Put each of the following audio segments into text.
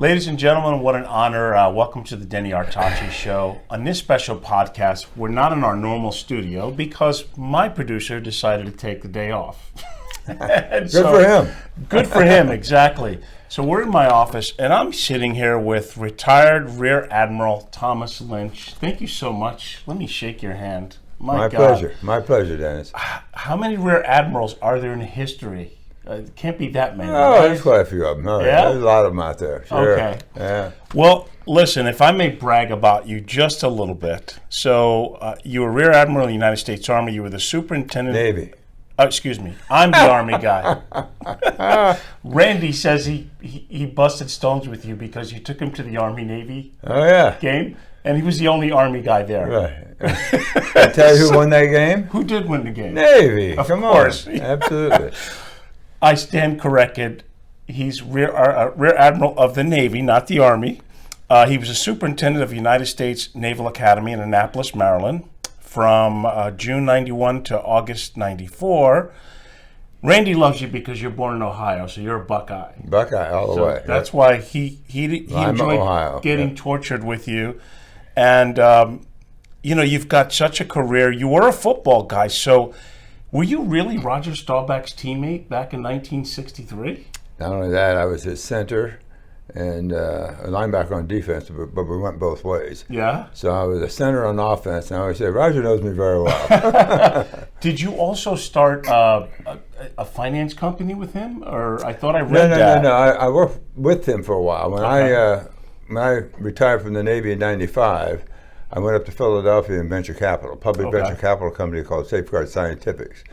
Ladies and gentlemen, what an honor. Welcome to the Denny Artachi Show. On this special podcast, we're not in our normal studio because my producer decided to take the day off. Good for him. Good for him, exactly. So we're in my office, and I'm sitting here with retired Rear Admiral Thomas Lynch. Thank you so much. Let me shake your hand. My pleasure. My pleasure, Dennis. How many Rear Admirals are there in history? It can't be that many. Oh, right? there's quite a few of them. Oh, yeah? There's a lot of them out there. Sure. Okay. Yeah. Well, listen, if I may brag about you just a little bit. So you were Rear Admiral of the United States Army. You were the superintendent. Navy. Excuse me. I'm the Army guy. Randy says he busted stones with you because you took him to the Army-Navy game, and he was the only Army guy there. Right. I tell you who won that game? Who did win the game? Navy. Of Come course. on. Absolutely. I stand corrected. He's Rear Admiral of the Navy, not the Army. He was a superintendent of the United States Naval Academy in Annapolis, Maryland, from June 91 to August 94. Randy loves you because you're born in Ohio, so you're a Buckeye. Buckeye all the way. That's why he enjoyed getting tortured with you. And, you've got such a career. You were a football guy, so were you really Roger Staubach's teammate back in 1963? Not only that, I was his center and a linebacker on defense, but we went both ways. Yeah? So I was a center on offense, and I always say, Roger knows me very well. Did you also start a finance company with him? Or I thought I read that. No. I worked with him for a while. When I retired from the Navy in 95, I went up to Philadelphia in venture capital, public venture capital company called Safeguard Scientifics.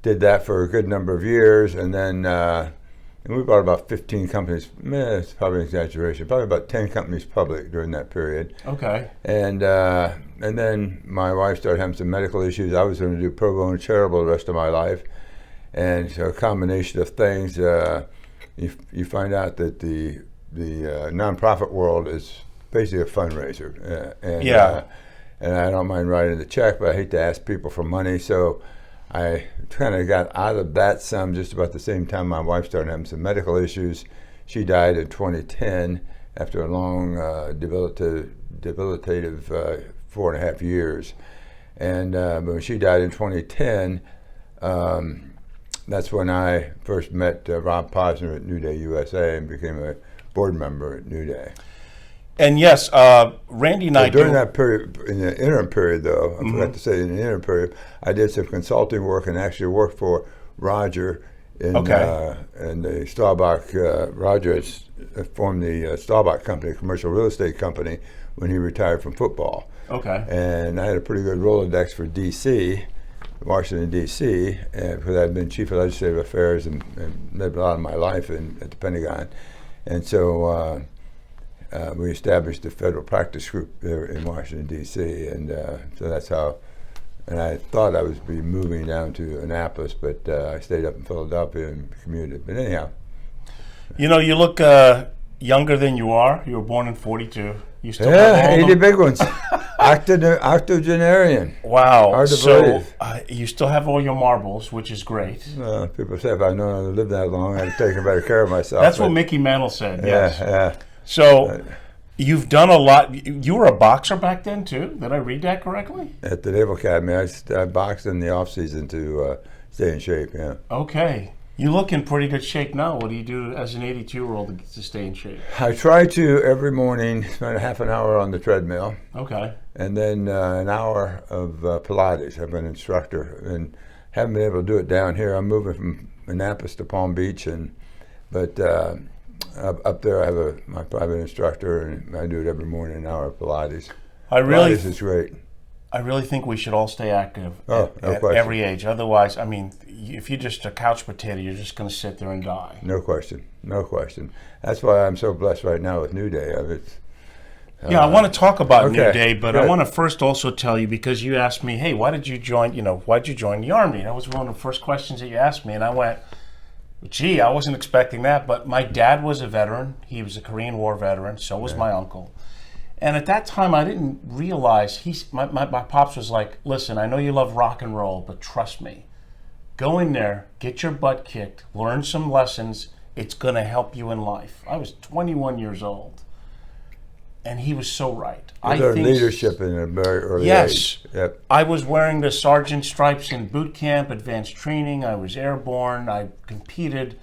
Did that for a good number of years, and then we bought about 15 companies. It's probably an exaggeration. Probably about 10 companies public during that period. Okay. And then my wife started having some medical issues. I was going to do pro bono charitable the rest of my life, and so a combination of things. You find out that the nonprofit world is basically a fundraiser, and I don't mind writing the check, but I hate to ask people for money, so I kind of got out of that some just about the same time my wife started having some medical issues. She died in 2010 after a long debilitative 4.5 years, and when she died in 2010, that's when I first met Rob Posner at New Day USA and became a board member at New Day. And yes, Randy and I during that period, in the interim period, though, I forgot to say, in the interim period, I did some consulting work and actually worked for Roger in the Staubach. Roger has formed the Staubach Company, a commercial real estate company, when he retired from football. Okay. And I had a pretty good Rolodex for D.C., Washington, D.C., because I'd been chief of legislative affairs and lived a lot of my life at the Pentagon. And so we established a federal practice group there in Washington, D.C., and so that's how, and I thought I would be moving down to Annapolis, but I stayed up in Philadelphia and commuted. But anyhow. You look younger than you are. You were born in 42. You still have all 80 big ones. Octogenarian. Wow. Hard to believe. You still have all your marbles, which is great. People say if I'd known I would live that long, I'd have taken better care of myself. That's what Mickey Mantle said, yes. Yeah. So you've done a lot. You were a boxer back then, too? Did I read that correctly? At the Naval Academy. I boxed in the off-season to stay in shape, yeah. Okay. You look in pretty good shape now. What do you do as an 82-year-old to stay in shape? I try to every morning spend a half an hour on the treadmill. Okay. And then an hour of Pilates. I'm an instructor and haven't been able to do it down here. I'm moving from Annapolis to Palm Beach, but up there I have my private instructor, and I do it every morning, an hour of Pilates. Pilates is great. I really think we should all stay active at every age. Otherwise, I mean, if you're just a couch potato, you're just going to sit there and die. No question. That's why I'm so blessed right now with New Day. I want to talk about New Day, but I want to first also tell you, because you asked me, hey, why'd you join the Army? That was one of the first questions that you asked me, and I went, gee, I wasn't expecting that, but my dad was a veteran. He was a Korean War veteran. So was my uncle. And at that time, I didn't realize, my pops was like, listen, I know you love rock and roll, but trust me. Go in there, get your butt kicked, learn some lessons. It's going to help you in life. I was 21 years old. And he was so right. I think leadership in a very early age. Yep. I was wearing the sergeant stripes in boot camp, advanced training. I was airborne. I competed.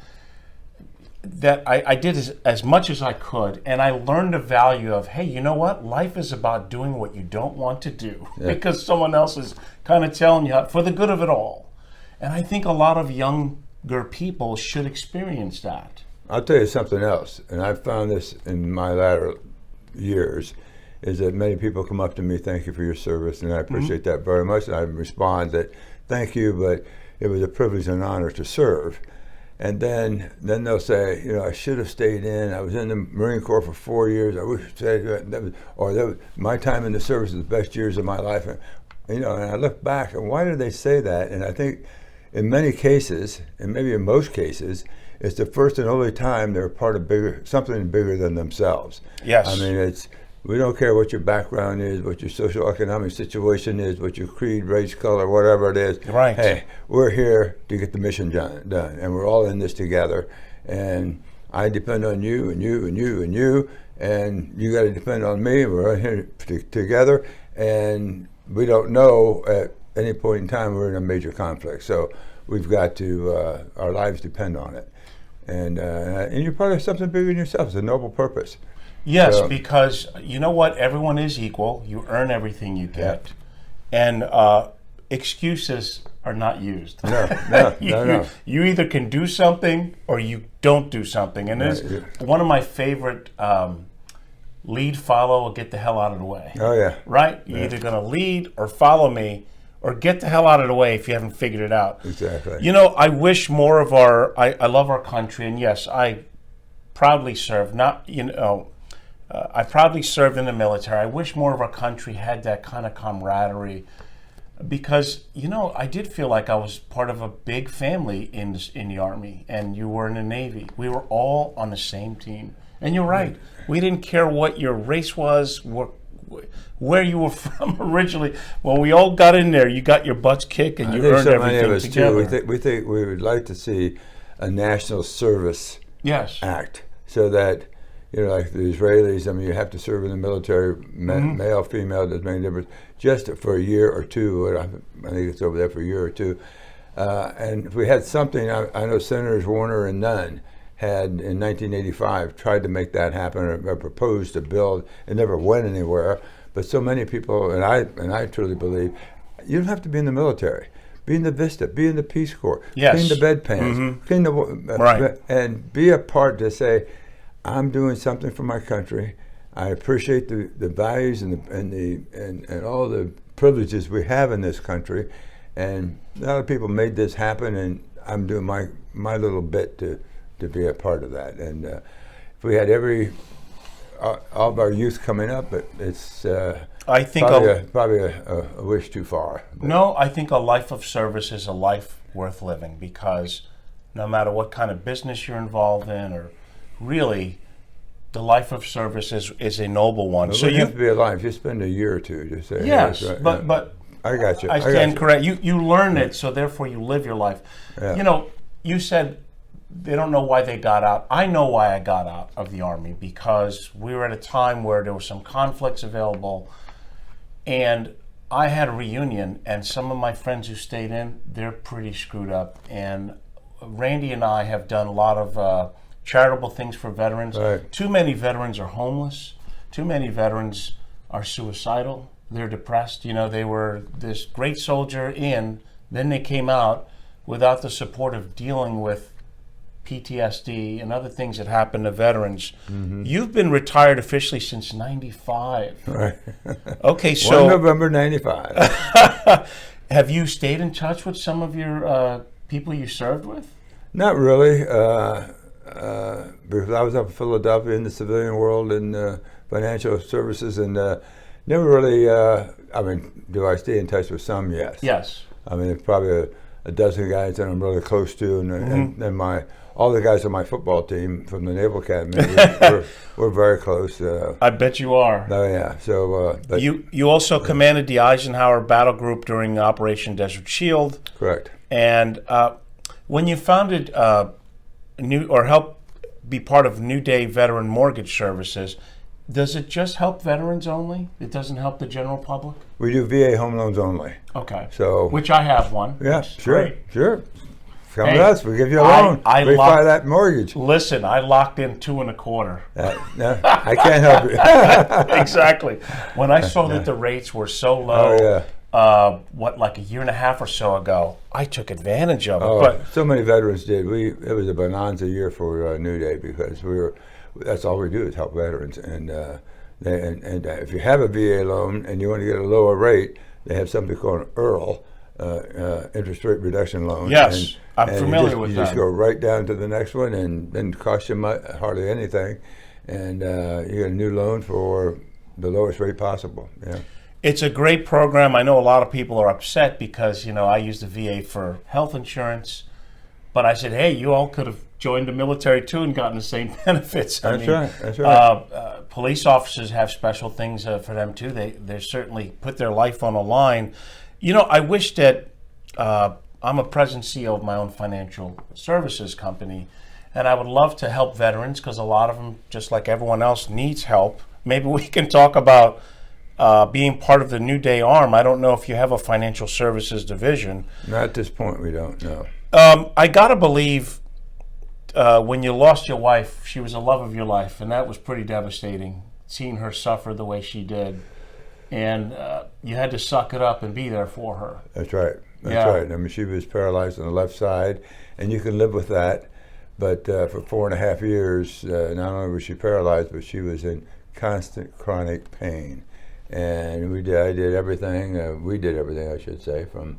That I did as much as I could, and I learned the value of, hey, you know what? Life is about doing what you don't want to do because someone else is kind of telling you for the good of it all. And I think a lot of younger people should experience that. I'll tell you something else, and I've found this in my latter years, is that many people come up to me, thank you for your service, and I appreciate that very much, and I respond that thank you, but it was a privilege and honor to serve. And then they'll say, you know, I should have stayed in. I was in the Marine Corps for 4 years. I wish I stayed. My time in the service was the best years of my life. And, you know, and I look back, and why do they say that? And I think in many cases, and maybe in most cases, it's the first and only time they're part of something bigger than themselves. Yes. I mean, we don't care what your background is, what your social economic situation is, what your creed, race, color, whatever it is. Right. Hey, we're here to get the mission done, and we're all in this together. And I depend on you, and you, and you, and you, and you got to depend on me. We're all here together, and we don't know at any point in time we're in a major conflict. So we've got to, our lives depend on it. And you're part of something bigger than yourself. It's a noble purpose. Yes, because you know what? Everyone is equal. You earn everything you get. And excuses are not used. No. You either can do something or you don't do something. And there's one of my favorite lead, follow, or get the hell out of the way. Oh, yeah. Right? You're either going to lead or follow me or get the hell out of the way if you haven't figured it out. Exactly. You know, I wish more of I love our country. And yes, I proudly serve, I proudly served in the military. I wish more of our country had that kind of camaraderie because, you know, I did feel like I was part of a big family in the Army, and you were in the Navy. We were all on the same team. And you're right. We didn't care what your race was, where you were from originally. When we all got in there, you got your butts kicked and you earned everything together. We think we would like to see a national service act so that, you know, like the Israelis, I mean, you have to serve in the military, male, female, doesn't make a difference, just for a year or two. I think it's over there for a year or two. And if we had something, I know Senators Warner and Nunn had in 1985 tried to make that happen or proposed a bill. It never went anywhere. But so many people, and I truly believe, you don't have to be in the military. Be in the Vista, be in the Peace Corps, clean the bedpans, clean the and be a part to say, I'm doing something for my country. I appreciate the values and all the privileges we have in this country, and a lot of people made this happen, and I'm doing my little bit to be a part of that. And if we had all of our youth coming up, it's I think probably a wish too far. No, I think a life of service is a life worth living because no matter what kind of business you're involved in or really, the life of service is a noble one. Well, so you have to be alive. You spend a year or two to say. Yes, hey, but I got you. I stand correct. You learn it, so therefore you live your life. Yeah. You know, you said they don't know why they got out. I know why I got out of the Army because we were at a time where there were some conflicts available, and I had a reunion, and some of my friends who stayed in, they're pretty screwed up. And Randy and I have done a lot of charitable things for veterans. Right. Too many veterans are homeless. Too many veterans are suicidal. They're depressed. You know, they were this great soldier in, then they came out without the support of dealing with PTSD and other things that happen to veterans. You've been retired officially since '95. Right. Okay, so 1 November '95. Have you stayed in touch with some of your people you served with? Not really, because I was up in Philadelphia in the civilian world and financial services, and never really. I mean, do I stay in touch with some? Yes. Yes. I mean, there's probably a dozen guys that I'm really close to, and all the guys on my football team from the Naval Academy, we're very close. I bet you are. Oh yeah. So but you also commanded the Eisenhower Battle Group during Operation Desert Shield. Correct. And when you founded helped be part of New Day Veteran Mortgage Services. Does it just help veterans only? It doesn't help the general public? We do VA home loans only. Okay. So, which I have one. Yeah, sure, Great. sure. Come Hey, to us. We give you a loan. Refi that mortgage. Listen, I locked in 2.25. No, I can't help you. Exactly. When I saw that the rates were so low, like a year and a half or so ago, I took advantage of it. But so many veterans did. It was a bonanza year for New Day because that's all we do is help veterans. And if you have a VA loan and you want to get a lower rate, they have something called an IRL, interest rate reduction loan. Yes, I'm familiar with that. You just go right down to the next one, and then cost you hardly anything, and you get a new loan for the lowest rate possible. Yeah. It's a great program. I know a lot of people are upset because I use the VA for health insurance, but I said, hey, you all could have joined the military too and gotten the same benefits. That's right. Police officers have special things for them too. They certainly put their life on the line. I wish that I'm a president CEO of my own financial services company, and I would love to help veterans because a lot of them, just like everyone else, needs help. Maybe we can talk about being part of the New Day arm. I don't know if you have a financial services division. Not at this point, we don't know. I got to believe when you lost your wife, she was the love of your life, and that was pretty devastating, seeing her suffer the way she did. And you had to suck it up and be there for her. That's right. That's right. I mean, she was paralyzed on the left side, and you can live with that. But for 4.5 years, not only was she paralyzed, but she was in constant chronic pain. And I did everything. We did everything, I should say, from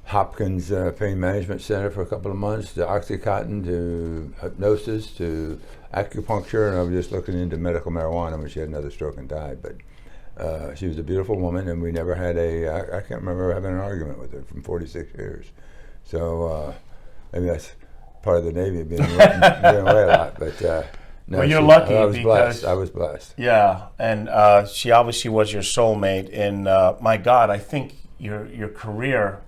Hopkins Pain Management Center for a couple of months to OxyContin to hypnosis to acupuncture, and I was just looking into medical marijuana when she had another stroke and died. But she was a beautiful woman, and we never had I can't remember having an argument with her from 46 years. So maybe that's part of the Navy, being away a lot. But no, well, you're lucky. I was blessed. I was blessed. Yeah, and she obviously was your soulmate. And my God, I think your career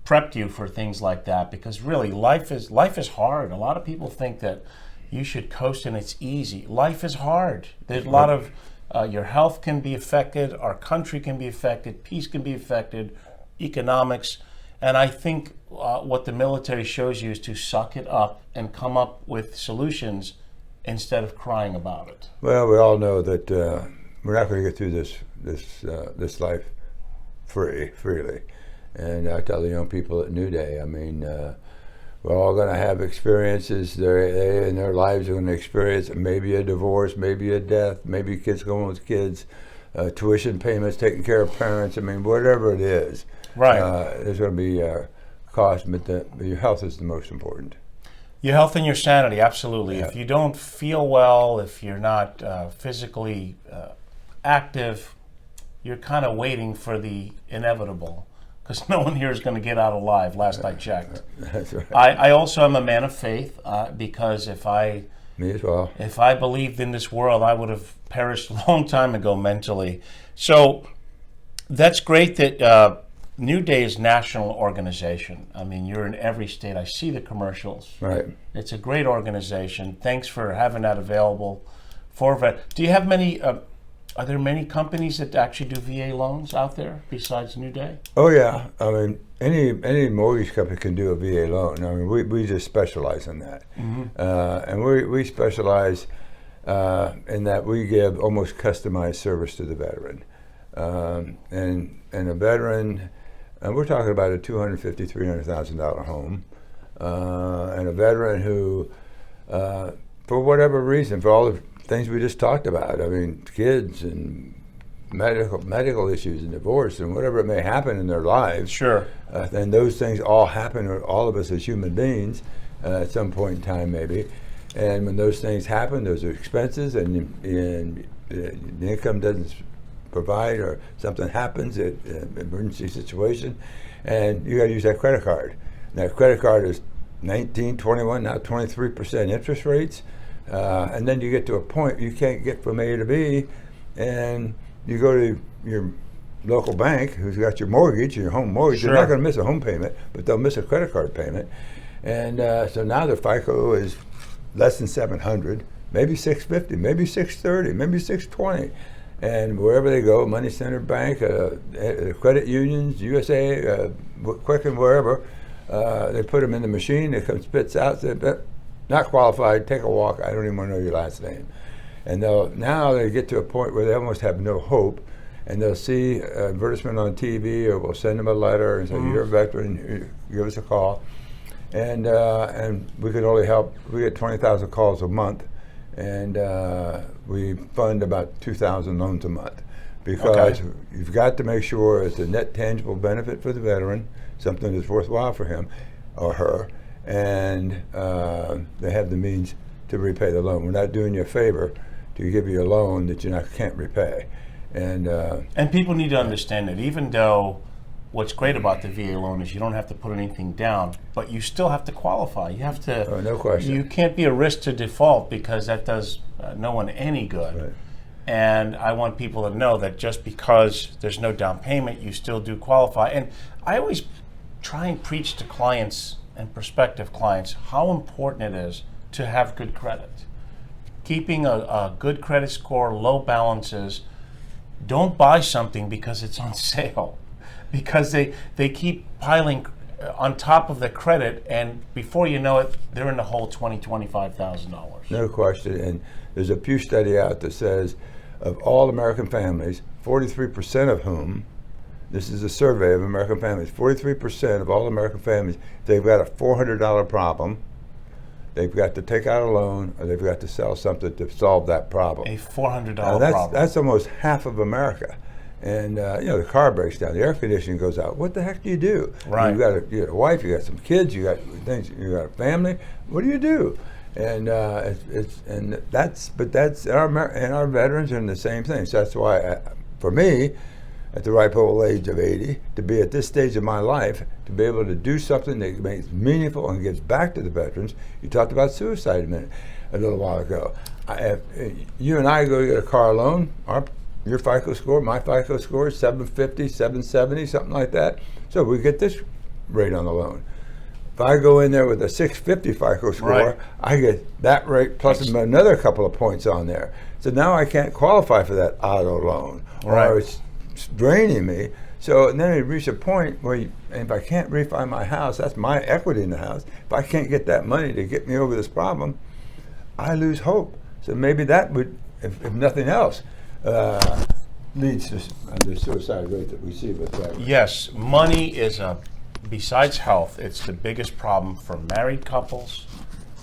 prepped you for things like that, because really life is hard. A lot of people think that you should coast and it's easy. Life is hard. There's a lot of your health can be affected, our country can be affected, peace can be affected, economics. And I think what the military shows you is to suck it up and come up with solutions instead of crying about it. Well, we all know that we're not going to get through this life freely. And I tell the young people at New Day, I mean, we're all going to have experiences. They in their lives are going to experience maybe a divorce, maybe a death, maybe kids going with kids, tuition payments, taking care of parents. I mean, whatever it is, right? There's going to be cost, but your health is the most important. Your health and your sanity, absolutely. Yeah. If you don't feel well, if you're not physically active, you're kind of waiting for the inevitable, because no one here is going to get out alive, last I checked. That's right. I also am a man of faith, because Me as well. If I believed in this world, I would have perished a long time ago mentally. So that's great that New Day is national organization. I mean, you're in every state. I see the commercials. Right. It's a great organization. Thanks for having that available for vet. Do you have many? Are there many companies that actually do VA loans out there besides New Day? Oh yeah. I mean, any mortgage company can do a VA loan. I mean, we just specialize in that, and we specialize in that we give almost customized service to the veteran, and a veteran. And we're talking about a $250,000, $300,000 home, and a veteran who, for whatever reason, for all the things we just talked about, I mean, kids and medical issues and divorce and whatever it may happen in their lives. Sure. And those things all happen to all of us as human beings at some point in time, maybe. And when those things happen, those are expenses, and the income doesn't provide, or something happens, an emergency situation, and you got to use that credit card. And that credit card is 19, 21, now 23% interest rates, and then you get to a point you can't get from A to B, and you go to your local bank who's got your mortgage, your home mortgage. Sure. They're not going to miss a home payment, but they'll miss a credit card payment, and so now their FICO is less than 700, maybe 650, maybe 630, maybe 620. And wherever they go, Money Center Bank, credit unions, USA, Quicken, wherever, they put them in the machine. It comes, spits out, says, not qualified, take a walk. I don't even want to know your last name. And now they get to a point where they almost have no hope, and they'll see an advertisement on TV, or we'll send them a letter and say, you're a veteran, give us a call. And we can only help. We get 20,000 calls a month, and we fund about 2,000 loans a month, because you've got to make sure it's a net tangible benefit for the veteran, something that's worthwhile for him or her, and they have the means to repay the loan. We're not doing you a favor to give you a loan that you can't repay. And people need to understand that even though what's great about the VA loan is you don't have to put anything down, but you still have to qualify. You have to. Oh, no question. You can't be a risk to default, because that does no one any good. Right. And I want people to know that just because there's no down payment, you still do qualify. And I always try and preach to clients and prospective clients how important it is to have good credit. Keeping a good credit score, low balances. Don't buy something because it's on sale, because they keep piling on top of the credit, and before you know it, they're in the hole $20,000-$25,000. No question. And there's a Pew study out that says of all American families, 43% of whom, this is a survey of American families, 43% of all American families, they've got a $400 problem, they've got to take out a loan, or they've got to sell something to solve that problem. A $400 problem. That's almost half of America. And the car breaks down, the air conditioning goes out. What the heck do you do? Right. You got a wife, you got some kids, you got things, you got a family. What do you do? And that's our veterans are in the same thing. So that's why, for me, at the ripe old age of 80, to be at this stage of my life, to be able to do something that makes meaningful and gives back to the veterans. You talked about suicide a little while ago. If you and I go get a car loan, your FICO score, my FICO score is 750, 770, something like that. So we get this rate on the loan. If I go in there with a 650 FICO score, right, I get that rate plus another couple of points on there. So now I can't qualify for that auto loan, right, or it's draining me. So and then you reach a point where if I can't refi my house, that's my equity in the house. If I can't get that money to get me over this problem, I lose hope. So maybe that would, if nothing else, leads to the suicide rate that we see with that. Yes, money is besides health, it's the biggest problem for married couples.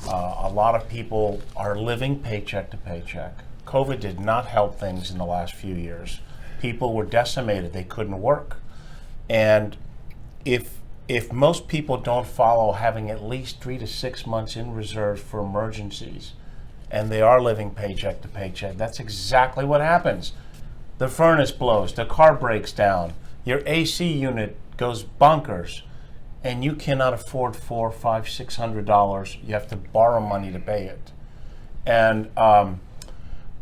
A lot of people are living paycheck to paycheck. COVID did not help things in the last few years. People were decimated, they couldn't work. And if most people don't follow having at least 3 to 6 months in reserve for emergencies, and they are living paycheck to paycheck, that's exactly what happens. The furnace blows, the car breaks down, your AC unit goes bonkers, and you cannot afford $400, $500, $600. You have to borrow money to pay it. And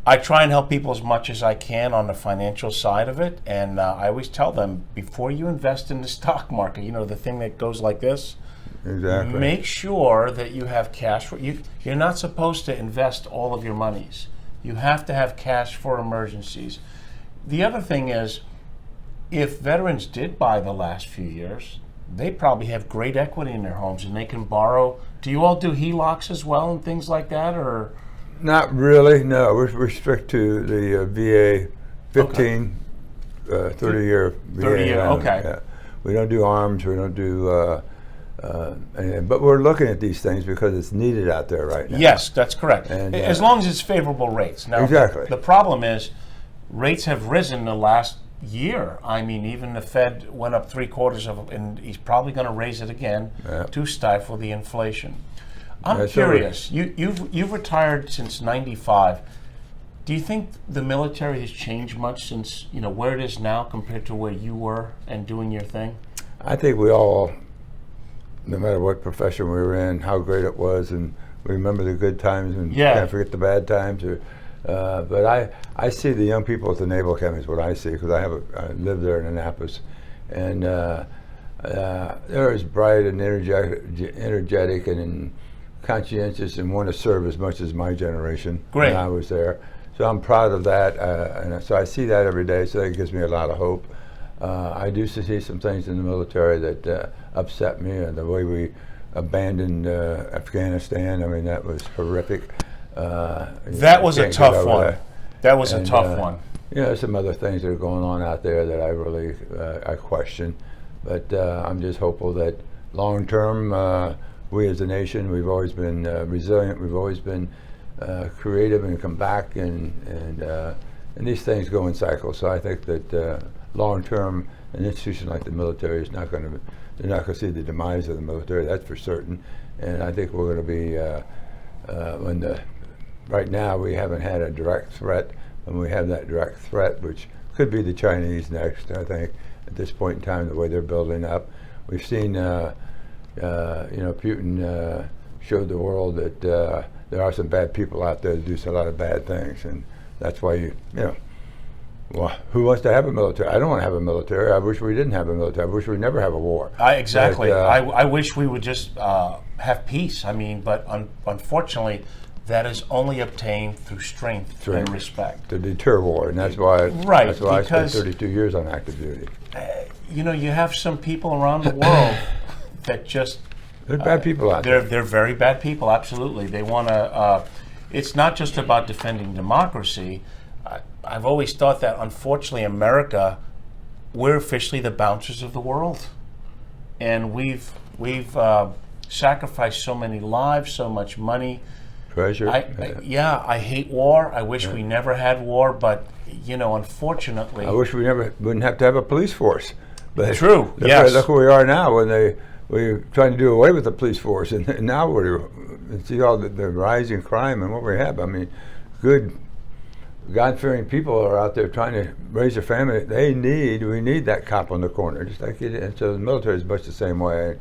I try and help people as much as I can on the financial side of it, and I always tell them, before you invest in the stock market, the thing that goes like this, exactly, make sure that you have cash for you. You're not supposed to invest all of your monies. You have to have cash for emergencies. The other thing is, if veterans did buy the last few years, they probably have great equity in their homes and they can borrow. Do you all do HELOCs as well and things like that, or? Not really, no. We're strict to the VA 15, 30-year VA. 30-year, okay. Yeah. We don't do arms, we don't do, but we're looking at these things because it's needed out there right now. Yes, that's correct. And, as long as it's favorable rates. Now, exactly. The problem is rates have risen the last year. I mean, even the Fed went up 3/4 and he's probably going to raise it again to stifle the inflation. I'm curious. You've retired since '95. Do you think the military has changed much since where it is now compared to where you were and doing your thing? I think we all, no matter what profession we were in, how great it was, and we remember the good times and can't forget the bad times. But I see the young people at the Naval Academy is what I see, because I live there in Annapolis, and they're as bright and energetic and conscientious and want to serve as much as my generation Great. when I was there. So I'm proud of that, and so I see that every day, so that gives me a lot of hope. I do see some things in the military that upset me, and the way we abandoned Afghanistan, I mean, that was horrific. That was a tough one. That was a tough one. You know, there's some other things that are going on out there that I really I question, but I'm just hopeful that long term, we as a nation, we've always been resilient. We've always been creative and come back, and these things go in cycles. So I think that long term, an institution like the military is not going to. They're not going to see the demise of the military. That's for certain. And I think we're going to be right now we haven't had a direct threat. When we have that direct threat, which could be the Chinese next, I think, at this point in time, the way they're building up. We've seen, Putin showed the world that there are some bad people out there that do a lot of bad things, and that's why well, who wants to have a military? I don't want to have a military. I wish we didn't have a military. I wish we'd never have a war. Exactly. But, I wish we would just have peace. I mean, but unfortunately, that is only obtained through strength and respect. To deter war, and that's why that's why I spent 32 years on active duty. You have some people around the world that just they're bad people out there. They're very bad people. Absolutely, they want to. It's not just about defending democracy. I've always thought that, unfortunately, America, we're officially the bouncers of the world, and we've sacrificed so many lives, so much money. Treasure. I hate war. I wish we never had war, but unfortunately, I wish we wouldn't have to have a police force. But true. Yes. Look where we are now. When we're trying to do away with the police force, and now see all the rising crime and what we have. I mean, good, God-fearing people are out there trying to raise their family. We need that cop on the corner, just like it. And so the military is much the same way.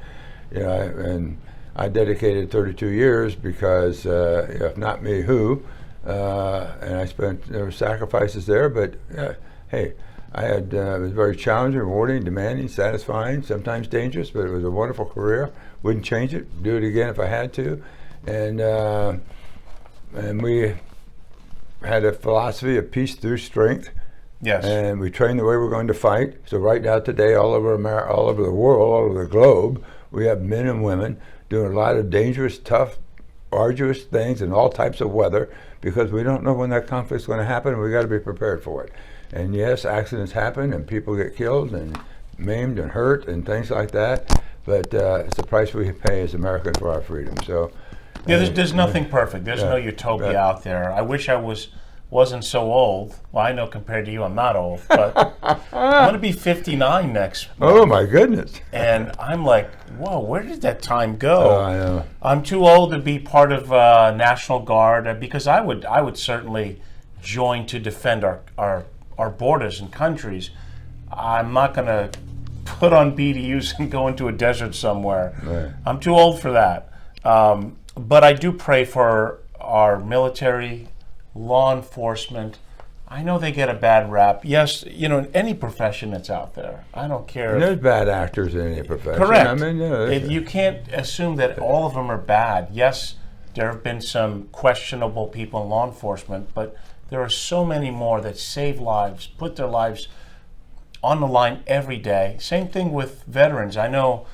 And I dedicated 32 years because if not me, who? And there were sacrifices there, but hey, it was very challenging, rewarding, demanding, satisfying, sometimes dangerous, but it was a wonderful career. Wouldn't change it. Do it again if I had to. And we had a philosophy of peace through strength. Yes. And we trained the way we're going to fight. So right now today, all over America, all over the world, all over the globe, we have men and women doing a lot of dangerous, tough, arduous things in all types of weather, because we don't know when that conflict's going to happen, and we got to be prepared for it. And yes, accidents happen, and people get killed and maimed and hurt and things like that. But it's the price we pay as Americans for our freedom. So there's nothing perfect. There's no utopia out there. I wish I wasn't so old. Well, I know compared to you, I'm not old, but I'm going to be 59 next month. Oh my goodness! And I'm like, whoa, where did that time go? Oh, I know. I'm too old to be part of National Guard, because I would certainly join to defend our borders and countries. I'm not going to put on BDUs and go into a desert somewhere. Right. I'm too old for that. But I do pray for our military, law enforcement. I know they get a bad rap. Yes, in any profession that's out there. I don't care. And there's bad actors in any profession. Correct. I mean, you can't assume that all of them are bad. Yes, there have been some questionable people in law enforcement, but there are so many more that save lives, put their lives on the line every day. Same thing with veterans. I know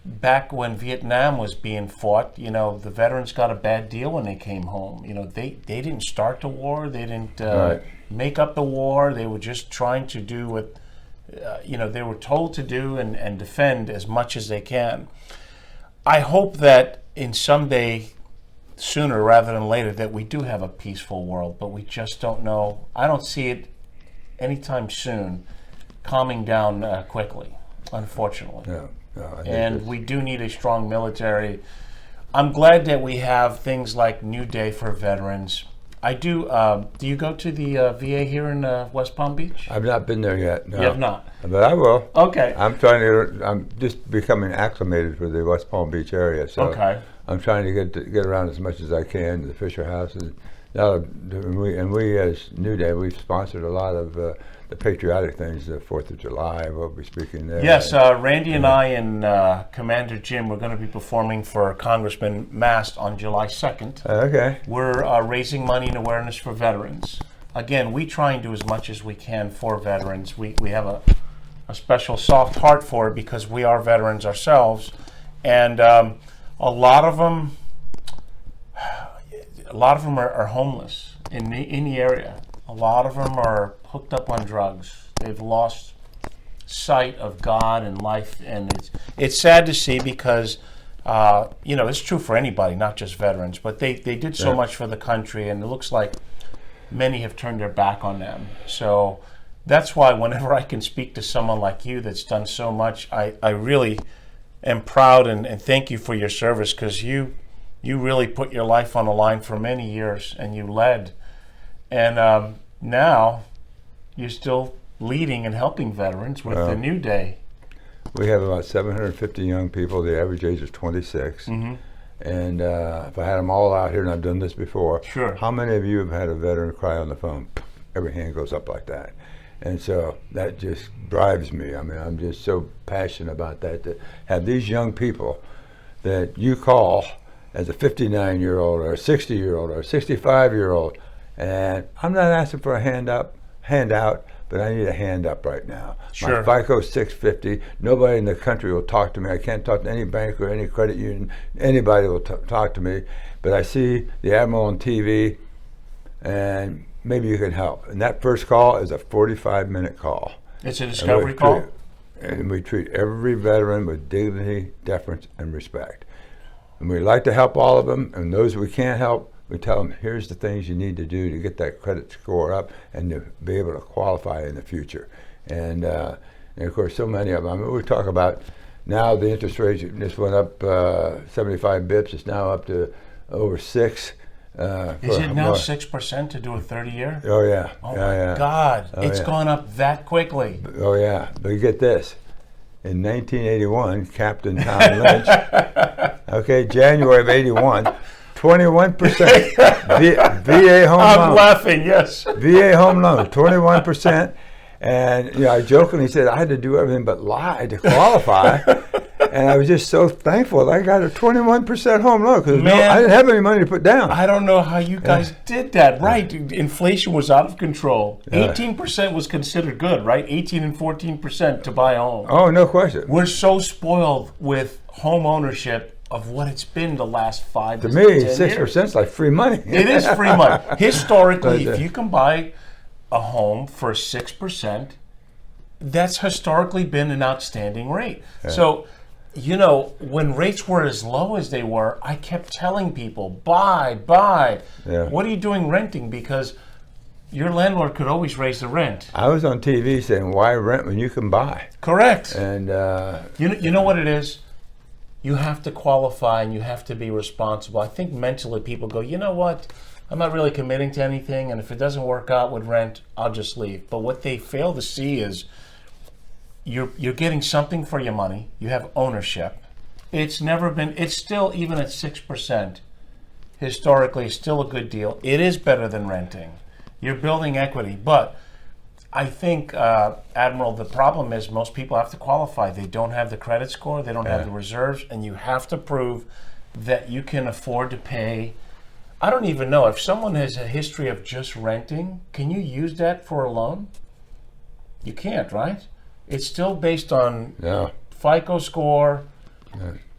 back when Vietnam was being fought, the veterans got a bad deal when they came home. They didn't start the war. They didn't make up the war. They were just trying to do what, they were told to do and defend as much as they can. I hope that in someday, sooner rather than later, that we do have a peaceful world, but we just don't know. I don't see it anytime soon calming down quickly, unfortunately. No, and we do need a strong military. I'm glad that we have things like New Day for veterans. I do. Do you go to the VA here in West Palm Beach? I've not been there yet. No. You have not? But I will. Okay. I'm just becoming acclimated with the West Palm Beach area. So okay. I'm trying to get around as much as I can to the Fisher House we as New Day, we've sponsored a lot of the patriotic things. The 4th of July, we'll be speaking there. Yes, Randy and I and Commander Jim, we're going to be performing for Congressman Mast on July 2nd. Okay. We're raising money and awareness for veterans. Again, we try and do as much as we can for veterans. We have a special soft heart for it because we are veterans ourselves, and a lot of them are homeless in the area. A lot of them are hooked up on drugs. They've lost sight of God and life, and it's sad to see because it's true for anybody, not just veterans. But they did so much for the country, and it looks like many have turned their back on them. So that's why whenever I can speak to someone like you that's done so much, I really am proud and thank you for your service, because you really put your life on the line for many years, and you led. And now you're still leading and helping veterans with the New Day. We have about 750 young people. The average age is 26. Mm-hmm. And if I had them all out here, and I've done this before, sure. How many of you have had a veteran cry on the phone? Every hand goes up like that. And so that just drives me. I mean, I'm just so passionate about that, to have these young people that you call as a 59-year-old or a 60-year-old or a 65-year-old, and I'm not asking for a handout, but I need a hand up right now. Sure. My FICO's 650. Nobody in the country will talk to me. I can't talk to any bank or any credit union. Anybody will talk to me. But I see the Admiral on TV, and maybe you can help. And that first call is a 45-minute call. It's a discovery call? And we treat every veteran with dignity, deference, and respect. And we like to help all of them, and those we can't help, we tell them, here's the things you need to do to get that credit score up and to be able to qualify in the future. And of course, so many of them. I mean, we talk about now the interest rate just went up 75 bips. It's now up to over 6. Is it now 6% to do a 30-year? Oh, yeah. Oh, my God. It's gone up that quickly. Oh, yeah. But you get this. In 1981, Captain Tom Lynch, January of 81, 21% VA home loan. I'm laughing, yes. VA home loan, 21%. And I jokingly said I had to do everything but lie to qualify. And I was just so thankful that I got a 21% home loan, because I didn't have any money to put down. I don't know how you guys did that. Right. Inflation was out of control. 18% was considered good, right? 18 and 14% to buy a home. Oh, no question. We're so spoiled with home ownership of what it's been the last 5 to 10 years. 6% is like free money. It is free money. Historically, if you can buy a home for 6%, that's historically been an outstanding rate. Yeah. So, when rates were as low as they were, I kept telling people, buy. Yeah. What are you doing renting? Because your landlord could always raise the rent. I was on TV saying, why rent when you can buy? Correct. And you know what it is? You have to qualify and you have to be responsible. I think mentally people go, you know what? I'm not really committing to anything, and if it doesn't work out with rent, I'll just leave. But what they fail to see is you're getting something for your money. You have ownership. It's still, even at 6%, historically, it's still a good deal. It is better than renting. You're building equity. But I think, Admiral, the problem is most people have to qualify. They don't have the credit score. They don't have the reserves. And you have to prove that you can afford to pay. I don't even know. If someone has a history of just renting, can you use that for a loan? You can't, right? It's still based on FICO score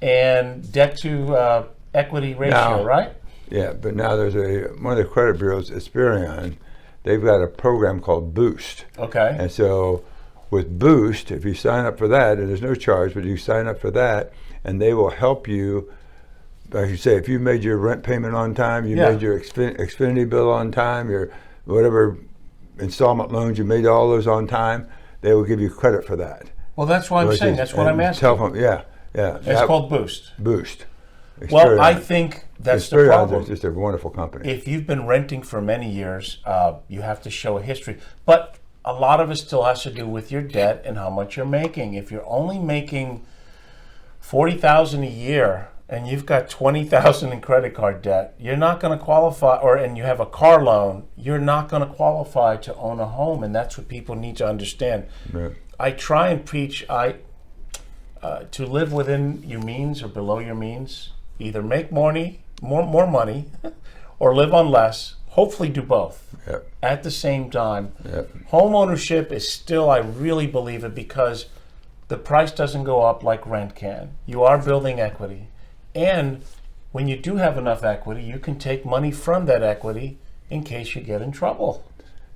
and debt to equity ratio, right? Yeah, but now there's one of the credit bureaus, Experian, they've got a program called Boost. Okay. And so with Boost, if you sign up for that, and there's no charge, but you sign up for that, and they will help you. Like you say, if you made your rent payment on time, you made your Xfinity bill on time, your whatever installment loans, you made all those on time, they will give you credit for that. Well, that's what I'm saying. That's what I'm asking. Telephone, yeah. It's called Boost. Boost. Well, I think that's the problem. It's just a wonderful company. If you've been renting for many years, you have to show a history. But a lot of it still has to do with your debt and how much you're making. If you're only making $40,000 a year and you've got $20,000 in credit card debt, you're not going to qualify, and you have a car loan, you're not going to qualify to own a home, and that's what people need to understand. Right. I try and preach to live within your means or below your means. Either make more money, or live on less. Hopefully, do both at the same time. Home ownership is still, I really believe it, because the price doesn't go up like rent can. You are building equity. And when you do have enough equity, you can take money from that equity in case you get in trouble.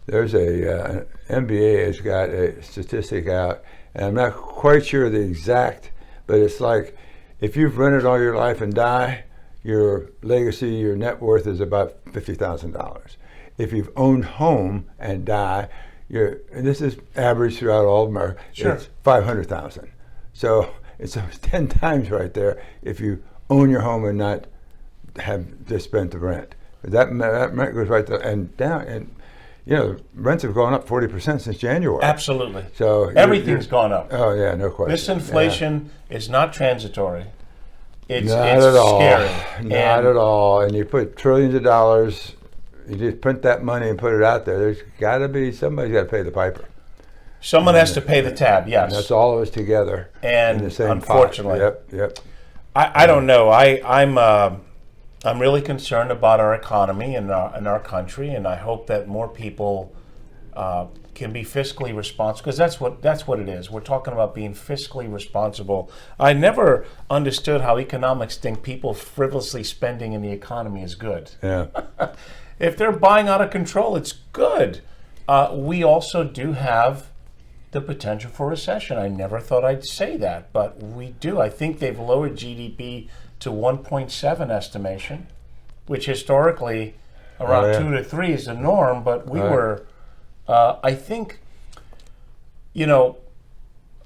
There's a MBA has got a statistic out, and I'm not quite sure the exact, but it's like if you've rented all your life and die, your legacy, your net worth is about $50,000. If you've owned home and die, and this is average throughout all of America, it's $500,000. So it's 10 times right there if you own your home and not have just spent the rent. That rent goes right there and down. And rents have gone up 40% since January. Absolutely. So everything's gone up. Oh yeah, no question. This inflation is not transitory. It's not at all. Scary. Not at all. And you put trillions of dollars, you just print that money and put it out there. There's got to be somebody's got to pay the piper. Someone has to pay the tab. Yes. And that's all of us together. And in the same unfortunately, pot. Yep. I don't know. I'm really concerned about our economy and our country, and I hope that more people can be fiscally responsible, because that's what it is. We're talking about being fiscally responsible. I never understood how economics think people frivolously spending in the economy is good. Yeah. If they're buying out of control, it's good. We also do have the potential for recession. I never thought I'd say that, but we do. I think they've lowered GDP to 1.7 estimation, which historically around 2 to 3 is the norm, but we were, I think,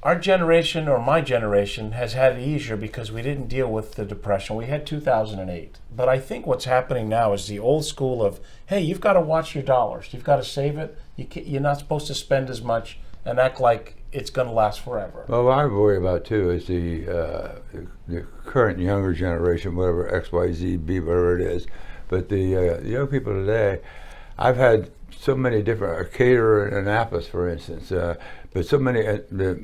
our generation, or my generation, has had it easier because we didn't deal with the Depression. We had 2008. But I think what's happening now is the old school of, hey, you've got to watch your dollars. You've got to save it. You're not supposed to spend as much and act like it's going to last forever. Well, what I worry about, too, is the current younger generation, whatever, X, Y, Z, B, whatever it is. But the young people today, I've had so many different, a caterer in Annapolis, for instance, but so many, a guy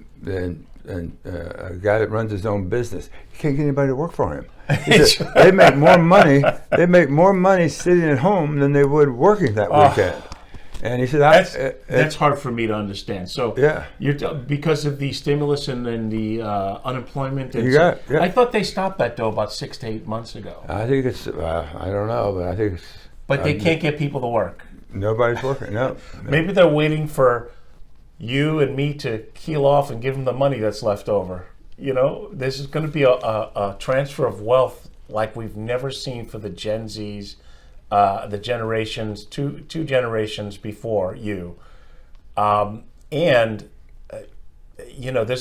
that runs his own business, he can't get anybody to work for him. He said, they make more money. They make more money sitting at home than they would working that weekend. And he said, "That's hard for me to understand." So, because of the stimulus and the unemployment. And I thought they stopped that though about 6 to 8 months ago. I think it's. I don't know, but I think it's. But they can't get people to work. Nobody's working. No. Maybe they're waiting for you and me to keel off and give them the money that's left over. This is going to be a transfer of wealth like we've never seen for the Gen Zs. The generations, two generations before you. There's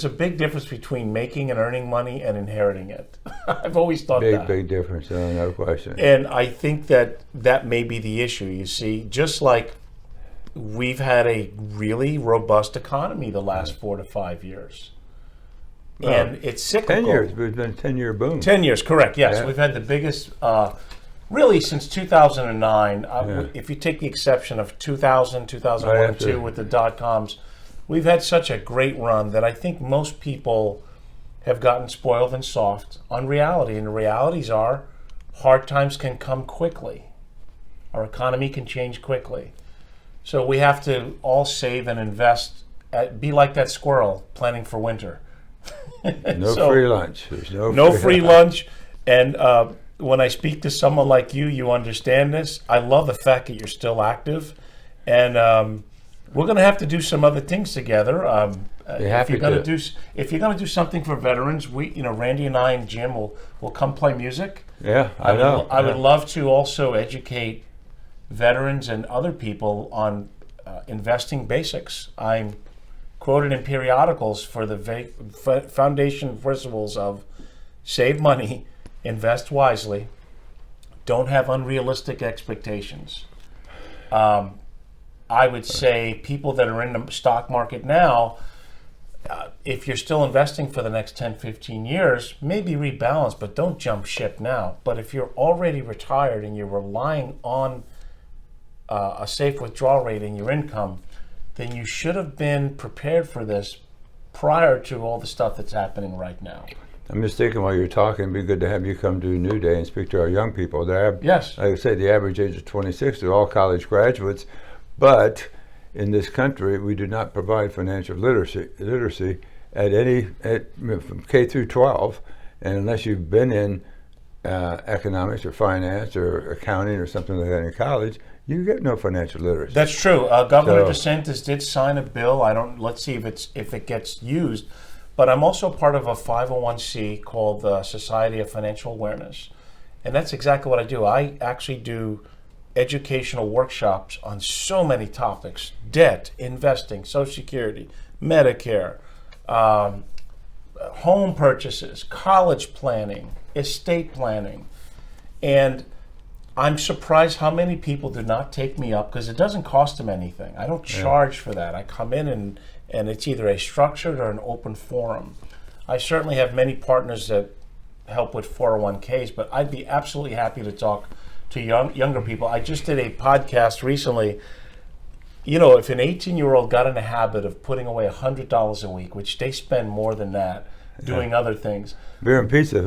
a big difference between making and earning money and inheriting it. I've always thought that. Big difference, no question. And I think that may be the issue. You see, just like we've had a really robust economy the last 4 to 5 years. And it's cyclical. 10 years, it's been a 10-year boom. 10 years, correct, yes. Yeah. We've had the biggest... really, since 2009, if you take the exception of 2000, 2001, and 2002 with the dot-coms, we've had such a great run that I think most people have gotten spoiled and soft on reality. And the realities are hard times can come quickly. Our economy can change quickly. So we have to all save and invest, be like that squirrel planning for winter. Free lunch. There's no free lunch. And... when I speak to someone like you, you understand this. I love the fact that you're still active, and we're going to have to do some other things together. If you're going to do something for veterans, Randy and I and Jim will come play music. Yeah, I know. I would love to also educate veterans and other people on investing basics. I'm quoted in periodicals for the foundation principles of save money, invest wisely, don't have unrealistic expectations. I would say people that are in the stock market now, if you're still investing for the next 10, 15 years, maybe rebalance, but don't jump ship now. But if you're already retired and you're relying on a safe withdrawal rate in your income, then you should have been prepared for this prior to all the stuff that's happening right now. I'm just thinking while you're talking, it'd be good to have you come to New Day and speak to our young people. Yes. Like I said, the average age is 26. They're all college graduates. But in this country, we do not provide financial literacy from K through 12. And unless you've been in economics or finance or accounting or something like that in college, you get no financial literacy. That's true. Governor DeSantis did sign a bill. Let's see if it gets used. But I'm also part of a 501c called the Society of Financial Awareness. And that's exactly what I do. I actually do educational workshops on so many topics: debt, investing, Social Security, Medicare, home purchases, college planning, estate planning. And I'm surprised how many people do not take me up because it doesn't cost them anything. I don't charge for that. I come in and it's either a structured or an open forum. I certainly have many partners that help with 401ks, but I'd be absolutely happy to talk to younger people. I just did a podcast recently. You know, if an 18-year-old got in the habit of putting away $100 a week, which they spend more than that doing other things. Beer and pizza.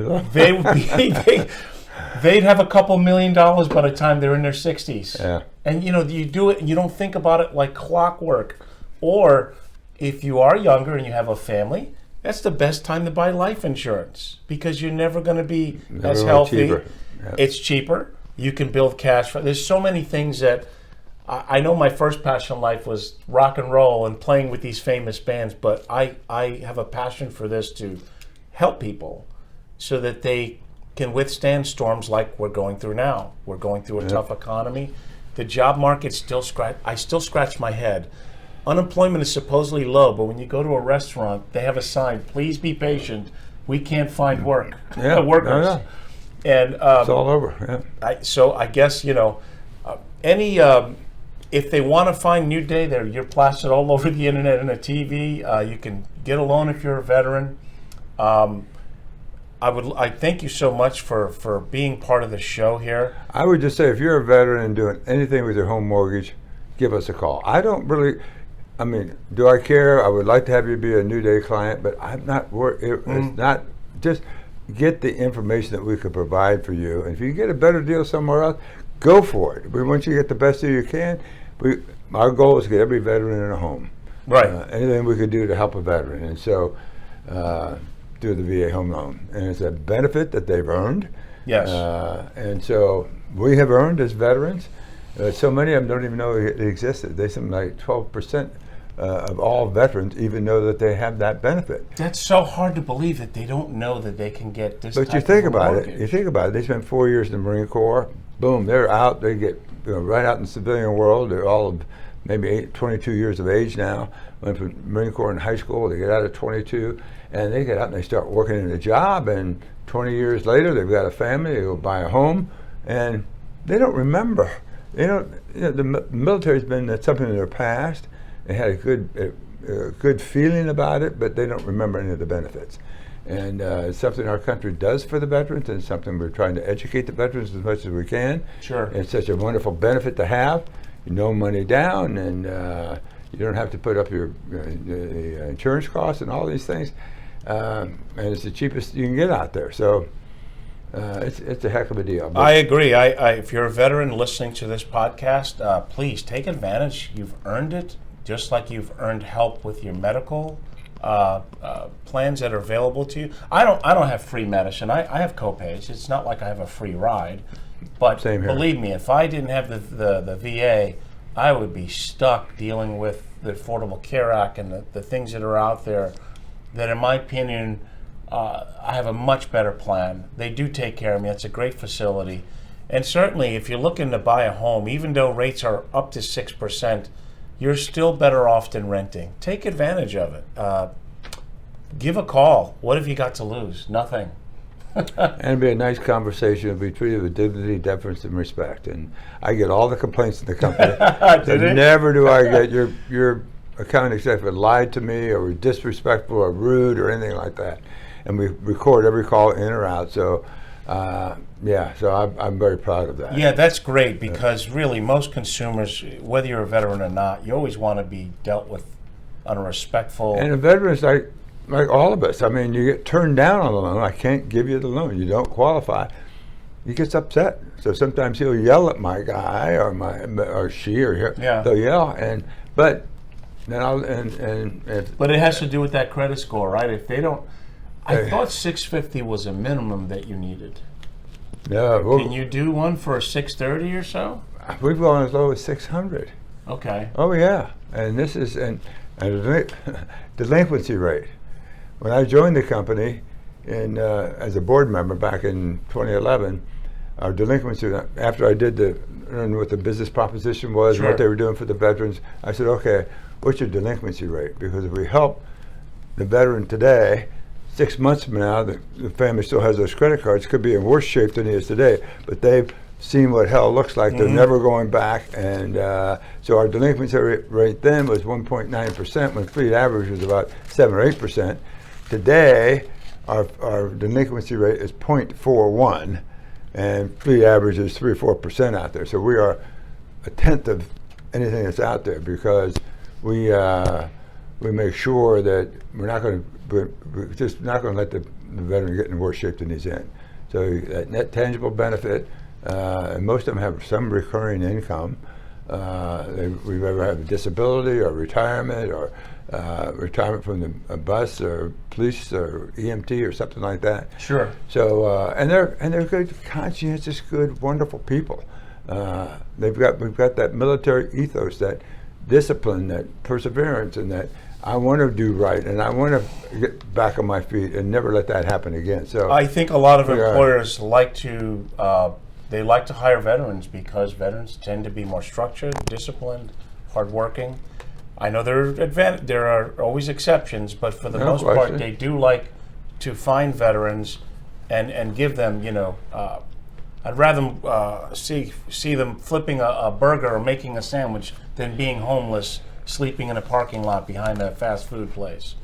They'd have a couple $1 million by the time they're in their 60s. Yeah. And you know, you do it and you don't think about it like clockwork. Or if you are younger and you have a family, that's the best time to buy life insurance because you're never going to be as healthy. Cheaper. Yeah. It's cheaper. You can build cash. There's so many things that I know my first passion in life was rock and roll and playing with these famous bands, but I have a passion for this to help people so that they can withstand storms like we're going through now. We're going through a tough economy. The job market I still scratch my head. Unemployment is supposedly low, but when you go to a restaurant, they have a sign, please be patient. We can't find workers. Yeah. And it's all over. Yeah. So I guess, you know, if they want to find New Day, you're plastered all over the internet and the TV. You can get a loan if you're a veteran. I thank you so much for being part of the show here. I would just say, if you're a veteran and doing anything with your home mortgage, give us a call. Do I care? I would like to have you be a New Day client, but I'm not worried. It's not just get the information that we could provide for you. And if you get a better deal somewhere else, go for it. We want you to get the best deal you can. Our goal is to get every veteran in a home. Right. Anything we could do to help a veteran. And so do the VA home loan. And it's a benefit that they've earned. Yes. And so we have earned as veterans. So many of them don't even know it existed. They something like 12% of all veterans even know that they have that benefit. That's so hard to believe that they don't know that they can get this. But you think about it. They spent 4 years in the Marine Corps. Boom, they're out. They get right out in the civilian world. They're all of maybe 22 years of age now. Went from Marine Corps in high school. They get out at 22, and they get out and they start working in a job. And 20 years later, they've got a family. They go buy a home, and they don't remember. They don't. The military's been something in their past. They had a good feeling about it, but they don't remember any of the benefits. And it's something our country does for the veterans, and something we're trying to educate the veterans as much as we can. Sure. It's such a wonderful benefit to have. No money down, and you don't have to put up your the insurance costs and all these things. And it's the cheapest you can get out there. So it's a heck of a deal. I agree. If you're a veteran listening to this podcast, please take advantage. You've earned it, just like you've earned help with your medical plans that are available to you. I don't have free medicine. I have copays. It's not like I have a free ride. But believe me, if I didn't have the VA, I would be stuck dealing with the Affordable Care Act and the things that are out there that, in my opinion, I have a much better plan. They do take care of me. It's a great facility. And certainly, if you're looking to buy a home, even though rates are up to 6%, you're still better off than renting. Take advantage of it. Give a call. What have you got to lose? Nothing. And it'd be a nice conversation. It'd be treated with dignity, deference, and respect. And I get all the complaints in the company. Never do I get your account executive lied to me or was disrespectful or rude or anything like that. And we record every call in or out. So, so I'm very proud of that. Yeah, that's great because really most consumers, whether you're a veteran or not, you always want to be dealt with on a respectful. And a veteran's like all of us. I mean, you get turned down on a loan. I can't give you the loan. You don't qualify. He gets upset. So sometimes he'll yell at my guy or she or her. Yeah. They'll yell but it has to do with that credit score, right? If they don't, I thought 650 was a minimum that you needed. Yeah. Can you do one for 630 or so? We've gone as low as 600. Okay. Oh yeah, and this is and delinquency rate. When I joined the company as a board member back in 2011, our delinquency, after I did learn what the business proposition was and what they were doing for the veterans, I said, okay, what's your delinquency rate? Because if we help the veteran today, 6 months from now, the family still has those credit cards, could be in worse shape than he is today, but they've seen what hell looks like. They're never going back. And so our delinquency rate then was 1.9% when fleet average was about 7 or 8%. Today, our delinquency rate is 0.41 and fleet average is 3 or 4% out there. So we are a tenth of anything that's out there because we make sure that we're just not going to let the veteran get in worse shape than he's in. So that net tangible benefit, and most of them have some recurring income. We've ever had a disability or retirement or retirement from the bus or police or EMT or something like that. Sure. So and they're good, conscientious, good, wonderful people. We've got that military ethos, that discipline, that perseverance, and that I want to do right, and I want to get back on my feet and never let that happen again. So I think a lot of employers like to hire veterans because veterans tend to be more structured, disciplined, hardworking. I know there are always exceptions, but for the most part, they do like to find veterans and give them, I'd rather see them flipping a burger or making a sandwich than being homeless, sleeping in a parking lot behind a fast food place.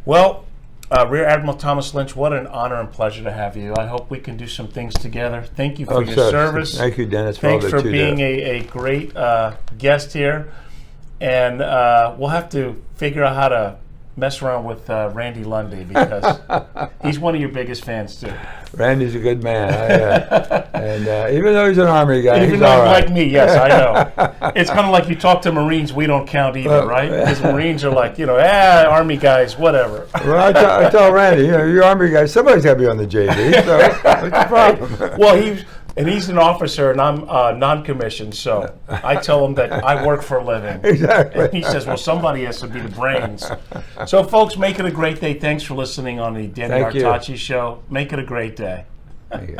Well, Rear Admiral Thomas Lynch, what an honor and pleasure to have you. I hope we can do some things together. Thank you for your service. Thank you, Dennis. Thanks for being a great guest here. And we'll have to figure out how to mess around with Randy Lundy because he's one of your biggest fans too. Randy's a good man, and even though he's an Army guy, even he's though all right. Like me, yes, I know. It's kind of like you talk to Marines, we don't count either, right? Because Marines are like, Army guys, whatever. Well, I tell Randy, you're Army guys, somebody's got to be on the JV, so what's the problem? Well, he's an officer, and I'm non-commissioned, so I tell him that I work for a living. Exactly. And he says, well, somebody has to be the brains. So, folks, make it a great day. Thanks for listening on the Danny Artachi Show. Make it a great day. Thank you.